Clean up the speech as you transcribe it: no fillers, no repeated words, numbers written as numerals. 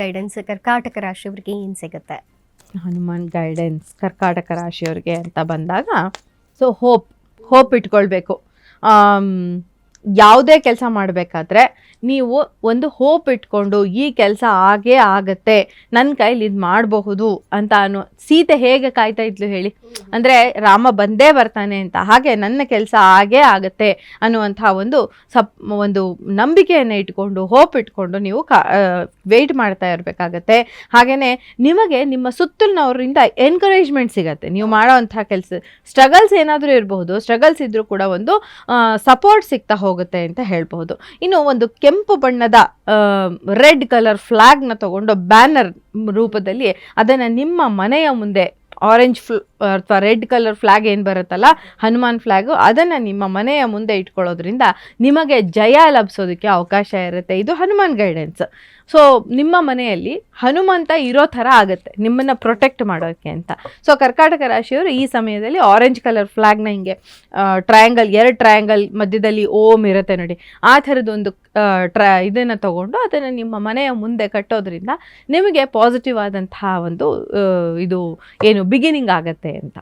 Guidance ಕರ್ಕಾಟಕ ರಾಶಿಯವರಿಗೆ ಏನು ಸಿಗುತ್ತೆ? ಹನುಮಾನ್ ಗೈಡೆನ್ಸ್ ಕರ್ಕಾಟಕ ರಾಶಿಯವರಿಗೆ ಅಂತ ಬಂದಾಗ, ಸೊ ಹೋಪ್ ಇಟ್ಕೊಳ್ಬೇಕು. ಯಾವುದೇ ಕೆಲಸ ಮಾಡಬೇಕಾದ್ರೆ ನೀವು ಒಂದು ಹೋಪ್ ಇಟ್ಕೊಂಡು ಈ ಕೆಲಸ ಆಗೇ ಆಗತ್ತೆ, ನನ್ನ ಕೈಲಿ ಇದು ಮಾಡಬಹುದು ಅಂತ ಸೀತೆ ಹೇಗೆ ಕಾಯ್ತಾ ಇದ್ಲು ಹೇಳಿ, ಅಂದರೆ ರಾಮ ಬಂದೇ ಬರ್ತಾನೆ ಅಂತ. ಹಾಗೆ ನನ್ನ ಕೆಲಸ ಆಗೇ ಆಗತ್ತೆ ಅನ್ನುವಂಥ ಒಂದು ನಂಬಿಕೆಯನ್ನು ಇಟ್ಕೊಂಡು ಹೋಪ್ ಇಟ್ಕೊಂಡು ನೀವು ವೆಯ್ಟ್ ಮಾಡ್ತಾ ಇರಬೇಕಾಗತ್ತೆ. ಹಾಗೆಯೇ ನಿಮಗೆ ನಿಮ್ಮ ಸುತ್ತಲಿನವರಿಂದ ಎನ್ಕರೇಜ್ಮೆಂಟ್ ಸಿಗತ್ತೆ. ನೀವು ಮಾಡೋವಂಥ ಕೆಲಸ ಸ್ಟ್ರಗಲ್ಸ್ ಏನಾದರೂ ಇರಬಹುದು, ಸ್ಟ್ರಗಲ್ಸ್ ಇದ್ರೂ ಕೂಡ ಒಂದು ಸಪೋರ್ಟ್ ಸಿಗ್ತಾ ಹೋಗುತ್ತೆ ಅಂತ ಹೇಳ್ಬಹುದು. ಇನ್ನು ಒಂದು ಕೆಂಪು ಬಣ್ಣದ ರೆಡ್ ಕಲರ್ ಫ್ಲಾಗ್ನ ತಗೊಂಡು ಬ್ಯಾನರ್ ರೂಪದಲ್ಲಿ ಅದನ್ನು ನಿಮ್ಮ ಮನೆಯ ಮುಂದೆ, ಆರೆಂಜ್ ಅಥವಾ ರೆಡ್ ಕಲರ್ ಫ್ಲಾಗ್ ಏನು ಬರುತ್ತಲ್ಲ, ಹನುಮಾನ್ ಫ್ಲಾಗು, ಅದನ್ನು ನಿಮ್ಮ ಮನೆಯ ಮುಂದೆ ಇಟ್ಕೊಳ್ಳೋದ್ರಿಂದ ನಿಮಗೆ ಜಯ ಲಭಿಸೋದಕ್ಕೆ ಅವಕಾಶ ಇರುತ್ತೆ. ಇದು ಹನುಮಾನ್ ಗೈಡೆನ್ಸ್. ಸೊ ನಿಮ್ಮ ಮನೆಯಲ್ಲಿ ಹನುಮಂತ ಇರೋ ಥರ ಆಗುತ್ತೆ ನಿಮ್ಮನ್ನು ಪ್ರೊಟೆಕ್ಟ್ ಮಾಡೋಕ್ಕೆ ಅಂತ. ಸೊ ಕರ್ಕಾಟಕ ರಾಶಿಯವರು ಈ ಸಮಯದಲ್ಲಿ ಆರೆಂಜ್ ಕಲರ್ ಫ್ಲಾಗ್ನ ಹಿಂಗೆ ಎರಡು ಟ್ರಯಾಂಗಲ್ ಮಧ್ಯದಲ್ಲಿ ಓಮ್ ಇರುತ್ತೆ ನೋಡಿ, ಆ ಥರದೊಂದು ಇದನ್ನು ತಗೊಂಡು ಅದನ್ನು ನಿಮ್ಮ ಮನೆಯ ಮುಂದೆ ಕಟ್ಟೋದ್ರಿಂದ ನಿಮಗೆ ಪಾಸಿಟಿವ್ ಆದಂತಹ ಇದು ಏನು ಬಿಗಿನಿಂಗ್ ಆಗತ್ತೆ ಅಂತ.